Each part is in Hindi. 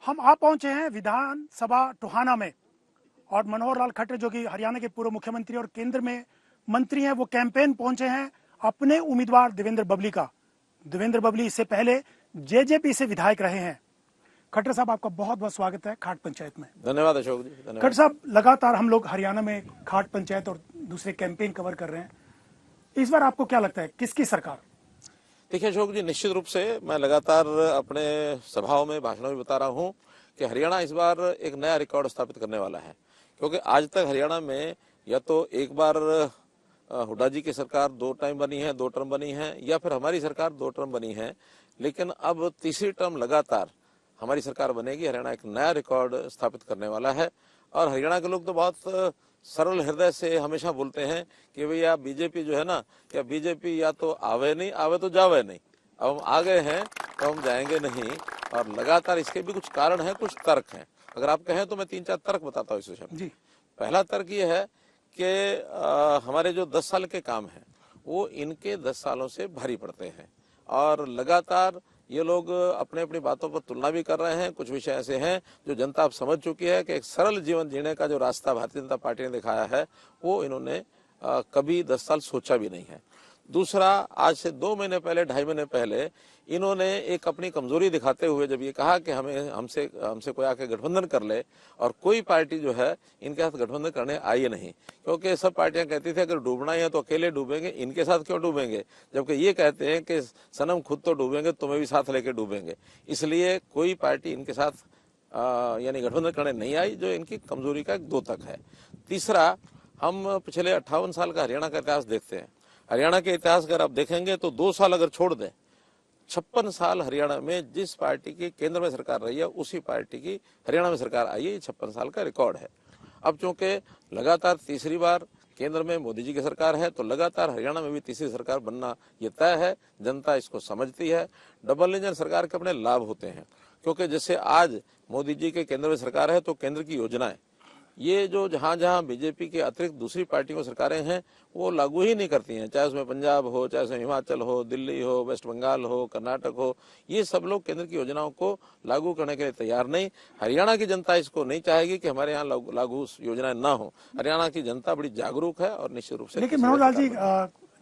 हम आ पहुंचे हैं विधानसभा टोहाना में और मनोहर लाल खट्टर जो कि हरियाणा के पूर्व मुख्यमंत्री और केंद्र में मंत्री हैं, वो कैंपेन पहुंचे हैं अपने उम्मीदवार देवेंद्र बबली का। देवेंद्र बबली इससे पहले जेजेपी से विधायक रहे हैं। खट्टर साहब, आपका बहुत बहुत स्वागत है खाट पंचायत में। धन्यवाद अशोक जी, धन्यवाद। खट्टर साहब, लगातार हम लोग हरियाणा में खाट पंचायत और दूसरे कैंपेन कवर कर रहे हैं। इस बार आपको क्या लगता है, किसकी सरकार? देखिए अशोक जी, निश्चित रूप से मैं लगातार अपने सभाओं में भाषणों में बता रहा हूं कि हरियाणा इस बार एक नया रिकॉर्ड स्थापित करने वाला है। क्योंकि आज तक हरियाणा में या तो एक बार हुड्डा जी की सरकार 2 टाइम बनी है, 2 टर्म बनी है, या फिर हमारी सरकार 2 टर्म बनी है। लेकिन अब तीसरी टर्म लगातार हमारी सरकार बनेगी। हरियाणा एक नया रिकॉर्ड स्थापित करने वाला है। और हरियाणा के लोग तो बहुत सरल हृदय से हमेशा बोलते हैं कि भैया बीजेपी जो है ना, या बीजेपी या तो आवे नहीं, आवे तो जावे नहीं। अब हम आ गए हैं तो हम जाएंगे नहीं। और लगातार इसके भी कुछ कारण हैं, कुछ तर्क हैं। अगर आप कहें तो मैं 3-4 तर्क बताता हूँ इस विषय में। पहला तर्क ये है कि हमारे जो 10 साल के काम हैं वो इनके 10 सालों से भारी पड़ते हैं। और लगातार ये लोग अपने अपनी बातों पर तुलना भी कर रहे हैं। कुछ विषय ऐसे हैं जो जनता अब समझ चुकी है कि एक सरल जीवन जीने का जो रास्ता भारतीय जनता पार्टी ने दिखाया है वो इन्होंने कभी 10 साल सोचा भी नहीं है। दूसरा, आज से 2 महीने पहले, 2.5 महीने पहले इन्होंने एक अपनी कमजोरी दिखाते हुए जब ये कहा कि हमसे कोई आके गठबंधन कर ले, और कोई पार्टी जो है इनके साथ गठबंधन करने आई नहीं। क्योंकि सब पार्टियां कहती थी अगर डूबना ही है तो अकेले डूबेंगे, इनके साथ क्यों डूबेंगे, जबकि ये कहते हैं कि सनम खुद तो डूबेंगे, तुम्हें भी साथ लेके डूबेंगे। इसलिए कोई पार्टी इनके साथ यानी गठबंधन करने नहीं आई, जो इनकी कमजोरी का एक द्योतक है। तीसरा, हम पिछले 58 साल का हरियाणा का इतिहास देखते हैं। हरियाणा के इतिहास अगर आप देखेंगे तो 2 साल अगर छोड़ दें, 56 साल हरियाणा में जिस पार्टी की केंद्र में सरकार रही है उसी पार्टी की हरियाणा में सरकार आई है। ये 56 साल का रिकॉर्ड है। अब चूंकि लगातार तीसरी बार केंद्र में मोदी जी की सरकार है तो लगातार हरियाणा में भी तीसरी सरकार बनना ये तय है। जनता इसको समझती है। डबल इंजन सरकार के अपने लाभ होते हैं। क्योंकि जैसे आज मोदी जी के केंद्र में सरकार है तो केंद्र की योजनाएं ये जो जहां जहां बीजेपी के अतिरिक्त दूसरी पार्टियों की सरकारें हैं वो लागू ही नहीं करती हैं। चाहे उसमें पंजाब हो, चाहे उसमें हिमाचल हो, दिल्ली हो, वेस्ट बंगाल हो, कर्नाटक हो, ये सब लोग केंद्र की योजनाओं को लागू करने के लिए तैयार नहीं। हरियाणा की जनता इसको नहीं चाहेगी कि हमारे यहाँ लागू योजनाएं ना हो। हरियाणा की जनता बड़ी जागरूक है और निश्चित रूप से। लेकिन मनोहर लाल जी,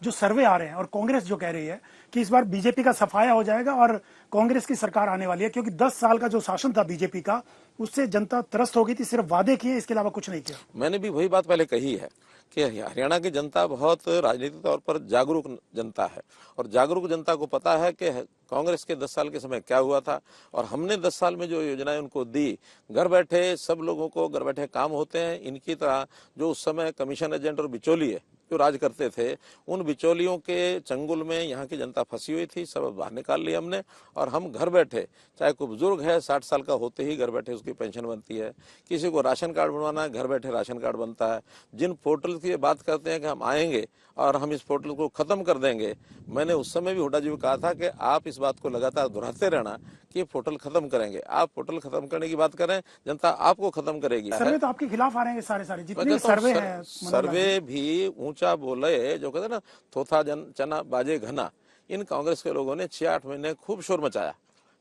जो सर्वे आ रहे हैं और कांग्रेस जो कह रही है कि इस बार बीजेपी का सफाया हो जाएगा और कांग्रेस की सरकार आने वाली है, क्योंकि 10 साल का जो शासन था बीजेपी का उससे जनता त्रस्त हो गई थी, सिर्फ वादे किए, इसके अलावा कुछ नहीं किया। मैंने भी वही बात पहले कही है कि हरियाणा की जनता बहुत राजनीतिक तौर पर जागरूक जनता है। और जागरूक जनता को पता है कि कांग्रेस के 10 साल के समय क्या हुआ था और हमने 10 साल में जो योजनाएं उनको दी, घर बैठे सब लोगों को घर बैठे काम होते हैं। इनकी तरह जो उस समय कमीशन एजेंट और बिचौलिए जो राज करते थे, उन बिचौलियों के चंगुल में यहाँ की जनता फंसी हुई थी। सब बाहर निकाल लिया हमने और हम घर बैठे, चाहे कोई बुजुर्ग है 60 साल का होते ही घर बैठे उसकी पेंशन बनती है, किसी को राशन कार्ड बनवाना है घर बैठे राशन कार्ड बनता है। जिन पोर्टल की बात करते हैं कि हम आएंगे और हम इस पोर्टल को खत्म कर देंगे, मैंने उस समय भी हुड्डा जी को कहा था कि आप इस बात को लगातार दोहराते रहना कि ये पोर्टल खत्म करेंगे। आप पोर्टल खत्म करने की बात करें, जनता आपको खत्म करेगी। सर्वे तो आपके खिलाफ आ रहे हैं सारे जितने सर्वे हैं। सर्वे भी ऊंचा बोले, जो कहते हैं ना थोथा चना बाजे घना। इन कांग्रेस के लोगों ने 6-8 महीने खूब शोर मचाया,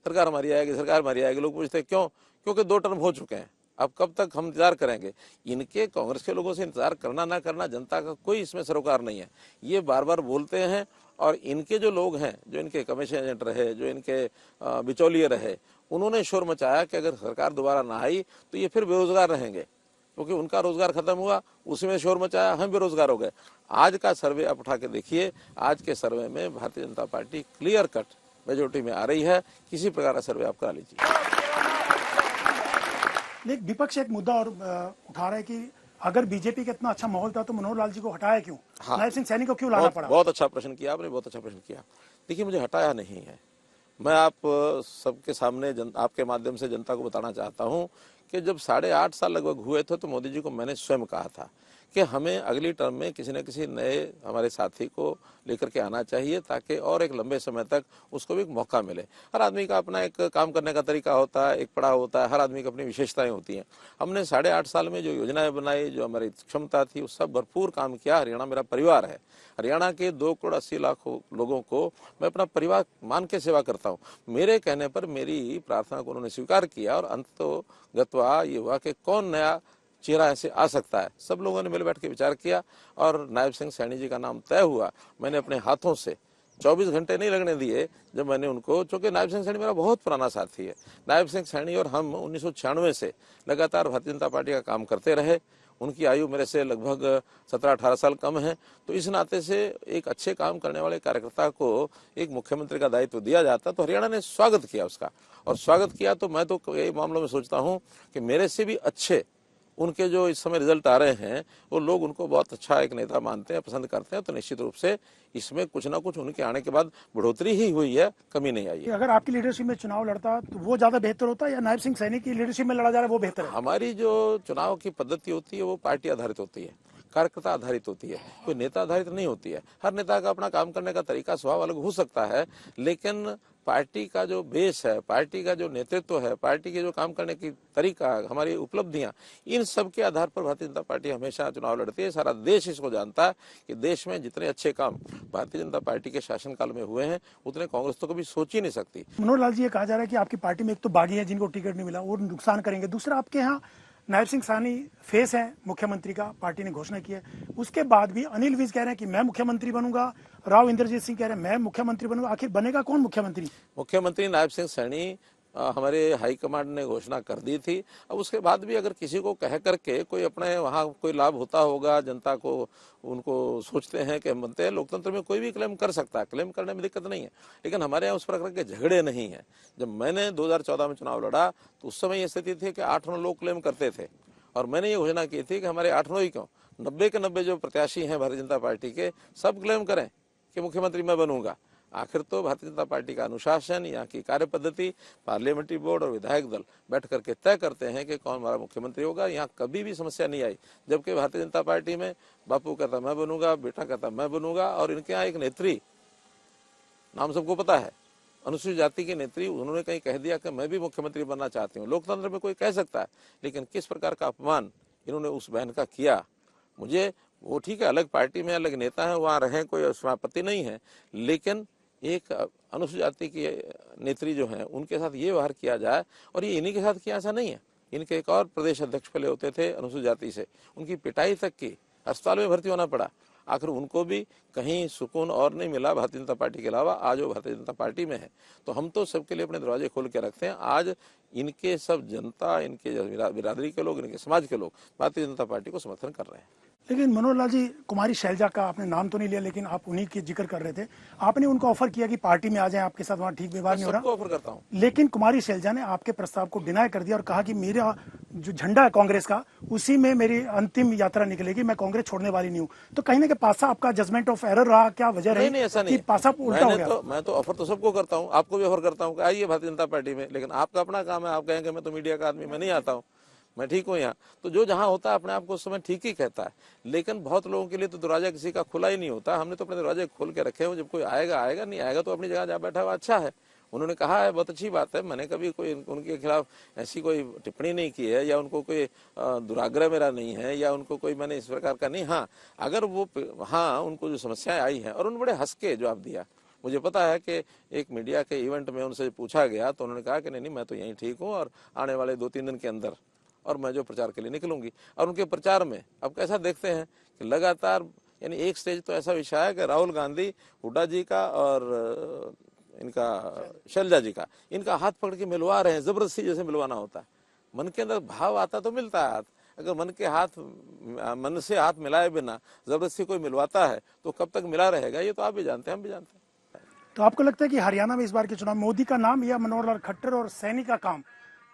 सरकार हमारी आएगी, सरकार हमारी आएगी। लोग पूछते क्यों? क्योंकि 2 टर्म हो चुके हैं, अब कब तक हम इंतजार करेंगे। इनके कांग्रेस के लोगों से इंतजार करना ना करना जनता का कोई इसमें सरोकार नहीं है। ये बार बार बोलते हैं। और इनके जो लोग हैं, जो इनके कमीशन एजेंट रहे, जो इनके बिचौलिए रहे, उन्होंने शोर मचाया कि अगर सरकार दोबारा ना आई तो ये फिर बेरोजगार रहेंगे, क्योंकि उनका रोजगार खत्म हुआ, उसी में शोर मचाया, हम बेरोजगार हो गए। आज का सर्वे आप उठा के देखिए, आज के सर्वे में Bharatiya Janata party clear cut majority में आ रही है। किसी प्रकार का सर्वे आप करा लीजिए। लेकिन विपक्ष एक मुद्दा और उठा रहा है कि अगर बीजेपी का इतना अच्छा माहौल था तो मनोहर लाल जी को हटाया क्यों? हाँ, नायब सिंह सैनी को क्यों लाना पड़ा? बहुत अच्छा प्रश्न किया आपने, बहुत अच्छा प्रश्न किया। देखिए, मुझे हटाया नहीं है। मैं आप सबके सामने आपके माध्यम से जनता को बताना चाहता हूं कि जब 8.5 साल लगभग हुए थे तो मोदी जी को मैंने स्वयं कहा था कि हमें अगली टर्म में किसी न किसी नए हमारे साथी को लेकर के आना चाहिए, ताकि और एक लंबे समय तक उसको भी एक मौका मिले। हर आदमी का अपना एक काम करने का तरीका होता है, एक पड़ाव होता है, हर आदमी की अपनी विशेषताएं होती हैं। हमने 8.5 साल में जो योजनाएं बनाई, जो हमारी क्षमता थी, उस सब भरपूर काम किया। हरियाणा मेरा परिवार है। हरियाणा के 2,80,00,000 लोगों को मैं अपना परिवार मान के सेवा करता हूँ। मेरे कहने पर मेरी प्रार्थना को उन्होंने स्वीकार किया और अंततोगत्वा ये हुआ कि कौन नया चेहरा ऐसे आ सकता है। सब लोगों ने मिल बैठ के विचार किया और नायब सिंह सैनी जी का नाम तय हुआ। मैंने अपने हाथों से 24 घंटे नहीं लगने दिए जब मैंने उनको, चूंकि नायब सिंह सैनी मेरा बहुत पुराना साथी है। नायब सिंह सैनी और हम 1996 से लगातार भारतीय जनता पार्टी का काम करते रहे। उनकी आयु मेरे से लगभग 17-18 साल कम है। तो इस नाते से एक अच्छे काम करने वाले कार्यकर्ता को एक मुख्यमंत्री का दायित्व दिया जाता, तो हरियाणा ने स्वागत किया उसका। और स्वागत किया तो मैं तो कई मामलों में सोचता हूं कि मेरे से भी अच्छे उनके जो इस समय रिजल्ट आ रहे हैं, वो लोग उनको बहुत अच्छा एक नेता मानते हैं, पसंद करते हैं। तो निश्चित रूप से इसमें कुछ ना कुछ उनके आने के बाद बढ़ोतरी ही हुई है, कमी नहीं आई है। अगर आपकी लीडरशिप में चुनाव लड़ता तो वो ज्यादा बेहतर होता या नायब सिंह सैनी की लीडरशिप में लड़ा जा रहा है वो बेहतर है? हमारी जो चुनाव की पद्धति होती है वो पार्टी आधारित होती है, कार्यकर्ता आधारित होती है, कोई नेता आधारित नहीं होती है। हर नेता का अपना काम करने का तरीका, स्वभाव अलग हो सकता है, लेकिन पार्टी का जो बेस है, पार्टी का जो नेतृत्व है, पार्टी के जो काम करने की तरीका, हमारी उपलब्धियां, इन सब के आधार पर भारतीय जनता पार्टी हमेशा चुनाव लड़ती है। सारा देश इसको जानता है कि देश में जितने अच्छे काम भारतीय जनता पार्टी के शासनकाल में हुए हैं, उतने कांग्रेस तो कभी सोच ही नहीं सकती। मनोहर लाल जी, ये कहा जा रहा है कि आपकी पार्टी में एक तो बागी है जिनको टिकट नहीं मिला, वो नुकसान करेंगे। दूसरा, आपके यहाँ नायब सिंह सैनी फेस है मुख्यमंत्री का, पार्टी ने घोषणा की है। उसके बाद भी अनिल विज कह रहे हैं कि मैं मुख्यमंत्री बनूंगा, राव इंद्रजीत सिंह कह रहे हैं मैं मुख्यमंत्री बनूंगा। आखिर बनेगा कौन मुख्यमंत्री? मुख्यमंत्री नायब सिंह सैनी हमारे हाईकमांड ने घोषणा कर दी थी। अब उसके बाद भी अगर किसी को कह करके कोई अपने वहाँ कोई लाभ होता होगा, जनता को उनको सोचते हैं कि हम बनते हैं, लोकतंत्र में कोई भी क्लेम कर सकता है, क्लेम करने में दिक्कत नहीं है। लेकिन हमारे यहाँ उस प्रकार के झगड़े नहीं है। जब मैंने 2014 में चुनाव लड़ा तो उस समय ये स्थिति थी कि 8-9 लोग क्लेम करते थे और मैंने ये घोषणा की थी कि हमारे 8-9 ही क्यों, 90 के 90 जो प्रत्याशी हैं भारतीय जनता पार्टी के, सब क्लेम करें कि मुख्यमंत्री मैं बनूंगा। आखिर तो भारतीय जनता पार्टी का अनुशासन, यहाँ की कार्य पद्धति, पार्लियामेंट्री बोर्ड और विधायक दल बैठ करके तय करते हैं कि कौन हमारा मुख्यमंत्री होगा। यहाँ कभी भी समस्या नहीं आई। जबकि भारतीय जनता पार्टी में बापू कहता मैं बनूंगा, बेटा कहता मैं बनूंगा, और इनके यहाँ एक नेत्री, नाम सबको पता है, अनुसूचित जाति की नेत्री, उन्होंने कहीं कह दिया कि मैं भी मुख्यमंत्री बनना चाहती हूँ। लोकतंत्र में कोई कह सकता है, लेकिन किस प्रकार का अपमान इन्होंने उस बहन का किया, मुझे वो ठीक है, अलग पार्टी में अलग नेता है, वहाँ रहें, कोई उसमें आपत्ति नहीं है, लेकिन एक अनुसूचित जाति की नेत्री जो है उनके साथ ये व्यवहार किया जाए, और ये इन्हीं के साथ किया, ऐसा नहीं है। इनके एक और प्रदेश अध्यक्ष पहले होते थे अनुसूचित जाति से, उनकी पिटाई तक की, अस्पताल में भर्ती होना पड़ा। आखिर उनको भी कहीं सुकून और नहीं मिला भारतीय जनता पार्टी के अलावा। आज वो भारतीय जनता पार्टी में है, तो हम तो सबके लिए अपने दरवाजे खोल के रखते हैं। आज इनके सब जनता, इनके बिरादरी के लोग, इनके समाज के लोग भारतीय जनता पार्टी को समर्थन कर रहे हैं। लेकिन मनोहर लाल जी, कुमारी शैलजा का आपने नाम तो नहीं लिया, लेकिन आप उन्हीं की जिक्र कर रहे थे। आपने उनको ऑफर किया कि पार्टी में आ जाएं, आपके साथ वहाँ ठीक व्यवहार नहीं हो रहा। ऑफर करता हूँ, लेकिन कुमारी शैलजा ने आपके प्रस्ताव को डिनाई कर दिया और कहा कि मेरा जो झंडा है कांग्रेस का, उसी में मेरी अंतिम यात्रा निकलेगी, मैं कांग्रेस छोड़ने वाली नहीं हूँ। तो कहीं ना कहीं पासा आपका जजमेंट ऑफ एरर रहा, क्या वजह रही? नहीं, ऐसा नहीं, पासा उल्टा हो गया। मैं तो ऑफर तो सबको करता हूँ, आपको भी ऑफर करता हूँ कि आइए भारतीय जनता पार्टी में, लेकिन आपका अपना काम है। आप कहेंगे मैं तो मीडिया का आदमी, मैं नहीं आता हूँ, मैं ठीक हूँ यहाँ। तो जो जहाँ होता है अपने आप को उस समय ठीक ही कहता है। लेकिन बहुत लोगों के लिए तो दरवाजा किसी का खुला ही नहीं होता। हमने तो अपने दरवाजे खोल के रखे हैं, जब कोई आएगा आएगा, नहीं आएगा तो अपनी जगह जहाँ बैठा हुआ अच्छा है। उन्होंने कहा है, बहुत अच्छी बात है। मैंने कभी कोई उनके खिलाफ ऐसी कोई टिप्पणी नहीं की है, या उनको कोई दुराग्रह मेरा नहीं है, या उनको कोई मैंने इस प्रकार का नहीं। हाँ, अगर वो उनको जो समस्याएं आई हैं, और उन्होंने बड़े हंस के जवाब दिया। मुझे पता है कि एक मीडिया के इवेंट में उनसे पूछा गया तो उन्होंने कहा कि नहीं, मैं तो यहीं ठीक हूँ, और आने वाले 2-3 दिन के अंदर और मैं जो प्रचार के लिए निकलूंगी। और उनके प्रचार में अब कैसा देखते हैं कि लगातार, यानी एक स्टेज तो ऐसा विषय है कि राहुल गांधी, हुड्डा जी का और इनका शैलजा जी का, इनका हाथ पकड़ के मिलवा रहे हैं, जबरदस्ती जैसे मिलवाना होता है। मन के अंदर भाव आता तो मिलता है हाथ, अगर मन से हाथ मिलाए बिना जबरदस्ती कोई मिलवाता है तो कब तक मिला रहेगा, ये तो आप भी जानते हैं, हम भी जानते हैं। तो आपको लगता है कि हरियाणा में इस बार के चुनाव मोदी का नाम या मनोहर लाल खट्टर और सैनी का काम,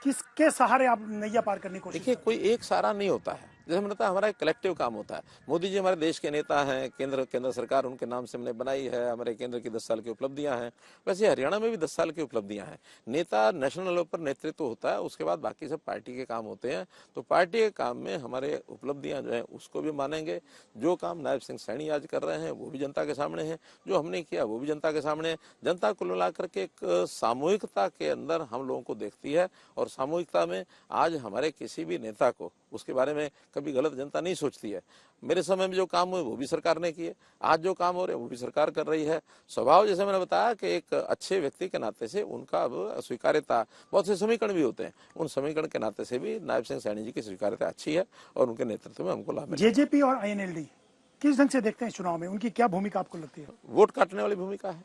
किसके सहारे आप नैया पार करने की कोशिश? देखिए, कोई एक सहारा नहीं होता है। जैसे मैंने बताया हमारा एक कलेक्टिव काम होता है। मोदी जी हमारे देश के नेता हैं, केंद्र सरकार उनके नाम से हमने बनाई है, हमारे केंद्र की 10 साल की उपलब्धियां हैं। वैसे हरियाणा में भी 10 साल की उपलब्धियां हैं। नेता नेशनल लेवल पर नेतृत्व होता है, उसके बाद बाकी सब पार्टी के काम होते हैं। तो पार्टी के काम में हमारे उपलब्धियां जो है उसको भी मानेंगे। जो काम नायब सिंह सैनी आज कर रहे हैं वो भी जनता के सामने है, जो हमने किया वो भी जनता के सामने है। जनता कुल मिलाकर के एक सामूहिकता के अंदर हम लोगों को देखती है, और सामूहिकता में आज हमारे किसी भी नेता को उसके बारे में कभी गलत जनता नहीं सोचती है। मेरे समय में जो काम हुए वो भी सरकार ने किए, आज जो काम हो रहे हैं वो भी सरकार कर रही है। स्वभाव जैसे मैंने बताया कि एक अच्छे व्यक्ति के नाते से उनका अब स्वीकार्यता, बहुत से समीकरण भी होते हैं, उन समीकरण के नाते से भी नायब सिंह सैनी जी की स्वीकार्यता अच्छी है और उनके नेतृत्व में हमको लाभ मिला। जेजेपी और आईएनएलडी किस ढंग से देखते हैं चुनाव में, उनकी क्या भूमिका आपको लगती है? वोट काटने वाली भूमिका है।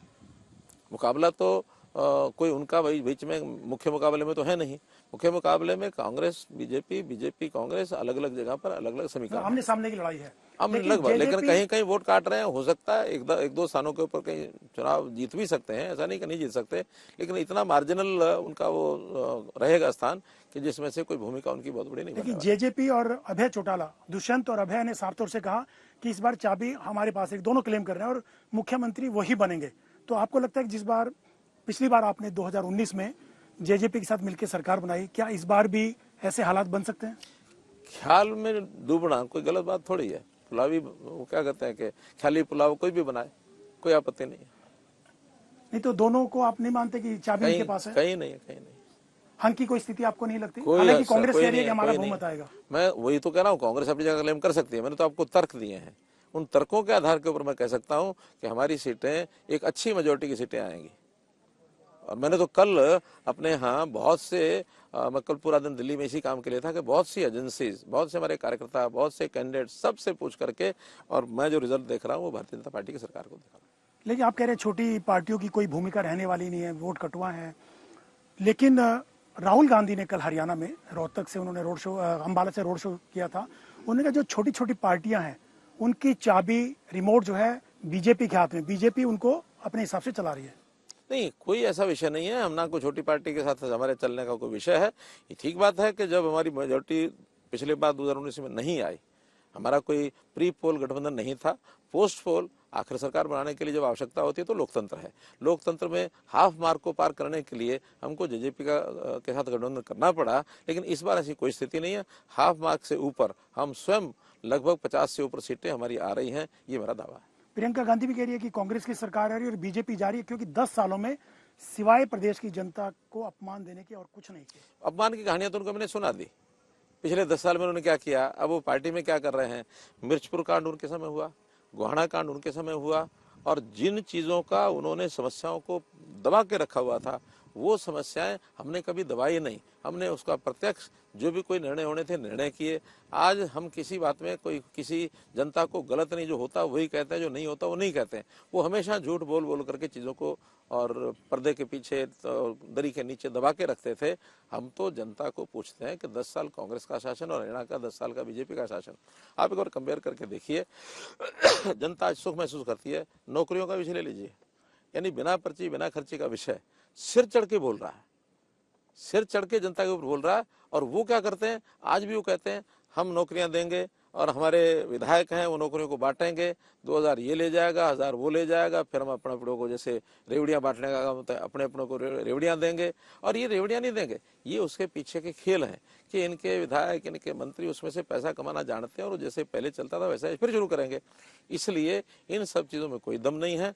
मुकाबला तो कोई उनका बीच में मुख्य मुकाबले में तो है नहीं। मुख्य मुकाबले में कांग्रेस बीजेपी कांग्रेस अलग अलग जगह पर अलग अलग समीकरण, आमने सामने की लड़ाई है। लेकिन कहीं कहीं वोट काट रहे हैं। हो सकता है एक दो स्थानों के ऊपर कहीं चुनाव जीत भी सकते हैं, ऐसा नहीं कि नहीं जीत सकते, लेकिन इतना मार्जिनल उनका वो रहेगा स्थान कि जिसमें से कोई भूमिका उनकी बहुत बड़ी नहीं। लेकिन जेजेपी और अभय चौटाला, दुष्यंत और अभय ने साफ तौर से कहा कि इस बार चाबी हमारे पास है, दोनों क्लेम कर रहे हैं और मुख्यमंत्री वही बनेंगे। तो आपको लगता है कि जिस बार पिछली बार आपने 2019 में जेजेपी के साथ मिलकर सरकार बनाई, क्या इस बार भी ऐसे हालात बन सकते हैं? ख्याल में डूबना कोई गलत बात थोड़ी है। पुलावी वो क्या कहते हैं कि ख्याली पुलाव कोई भी बनाए, कोई आपत्ति नहीं है। नहीं तो दोनों को आप नहीं मानते कि चाबी उनके पास है? कहीं नहीं है, कहीं नहीं। हंग की कोई स्थिति आपको नहीं लगती? हालांकि कांग्रेस कह रही है कि हमारा बहुमत आएगा। मैं वही तो कह रहा हूँ, कांग्रेस अपनी जगह क्लेम कर सकती है। मैंने तो आपको तर्क दिए हैं, उन तर्कों के आधार के ऊपर मैं कह सकता हूँ कि हमारी सीटें एक अच्छी मेजोरिटी की सीटें आएंगी। और मैंने तो कल अपने यहाँ बहुत से मैं कल पूरा दिन दिल्ली में इसी काम के लिए था कि बहुत सी एजेंसीज, बहुत से हमारे कार्यकर्ता, बहुत से कैंडिडेट, सबसे पूछ करके, और मैं जो रिजल्ट देख रहा हूँ वो भारतीय जनता पार्टी की सरकार को देख रहा हूँ। लेकिन आप कह रहे हैं छोटी पार्टियों की कोई भूमिका रहने वाली नहीं है, वोट कटुआ है। लेकिन राहुल गांधी ने कल हरियाणा में रोहतक से उन्होंने रोड शो, अंबाला से रोड शो किया था। उन्होंने कहा जो छोटी छोटी पार्टियां हैं उनकी चाबी, रिमोट जो है बीजेपी के हाथ में, बीजेपी उनको अपने हिसाब से चला रही है। नहीं, कोई ऐसा विषय नहीं है। हम ना कोई छोटी पार्टी के साथ हमारे चलने का कोई विषय है। ये ठीक बात है कि जब हमारी मेजोरिटी पिछली बार 2019 में नहीं आई, हमारा कोई प्री पोल गठबंधन नहीं था, पोस्ट पोल आखिर सरकार बनाने के लिए जब आवश्यकता होती है तो लोकतंत्र है। लोकतंत्र में हाफ मार्क को पार करने के लिए हमको जेजेपी के साथ गठबंधन करना पड़ा, लेकिन इस बार ऐसी कोई स्थिति नहीं है। हाफ मार्क से ऊपर हम स्वयं लगभग 50 से ऊपर सीटें हमारी आ रही हैं, ये मेरा दावा है। प्रियंका गांधी भी कह रही है कि कांग्रेस की सरकार आ रही है और बीजेपी जा रही है, क्योंकि 10 सालों में सिवाय प्रदेश की जनता को अपमान देने के और कुछ नहीं किया। अपमान की कहानियां तो उनको मैंने सुना दी। पिछले 10 साल में उन्होंने क्या किया, अब वो पार्टी में क्या कर रहे हैं। मिर्चपुर कांड उनके समय हुआ, गोहाना कांड उनके समय हुआ, और जिन चीजों का उन्होंने समस्याओं को दबा के रखा हुआ था वो समस्याएं हमने कभी दबाई नहीं। हमने उसका प्रत्यक्ष जो भी कोई निर्णय होने थे निर्णय किए। आज हम किसी बात में कोई किसी जनता को गलत नहीं, जो होता वही कहते हैं, जो नहीं होता वो नहीं कहते हैं। वो हमेशा झूठ बोल बोल करके चीज़ों को और पर्दे के पीछे तो दरी के नीचे दबा के रखते थे। हम तो जनता को पूछते हैं कि 10 साल कांग्रेस का शासन और हरियाणा का 10 साल का बीजेपी का शासन, आप एक बार कंपेयर करके देखिए। जनता आज सुख महसूस करती है। नौकरियों का विषय ले लीजिए, यानी बिना पर्ची बिना खर्ची का विषय सिर चढ़ के बोल रहा है, सिर चढ़ के जनता के ऊपर बोल रहा है। और वो क्या करते हैं, आज भी वो कहते हैं हम नौकरियां देंगे और हमारे विधायक हैं वो नौकरियों को बांटेंगे, 2000 ये ले जाएगा, 1000 वो ले जाएगा, फिर हम अपने अपनों को जैसे रेवड़ियां बांटने का काम होता है, अपने अपनों को रेवड़ियां देंगे। और ये रेवड़ियां नहीं देंगे, ये उसके पीछे के खेल हैं कि इनके विधायक, इनके मंत्री उसमें से पैसा कमाना जानते हैं और जैसे पहले चलता था वैसा फिर शुरू करेंगे। इसलिए इन सब चीज़ों में कोई दम नहीं है।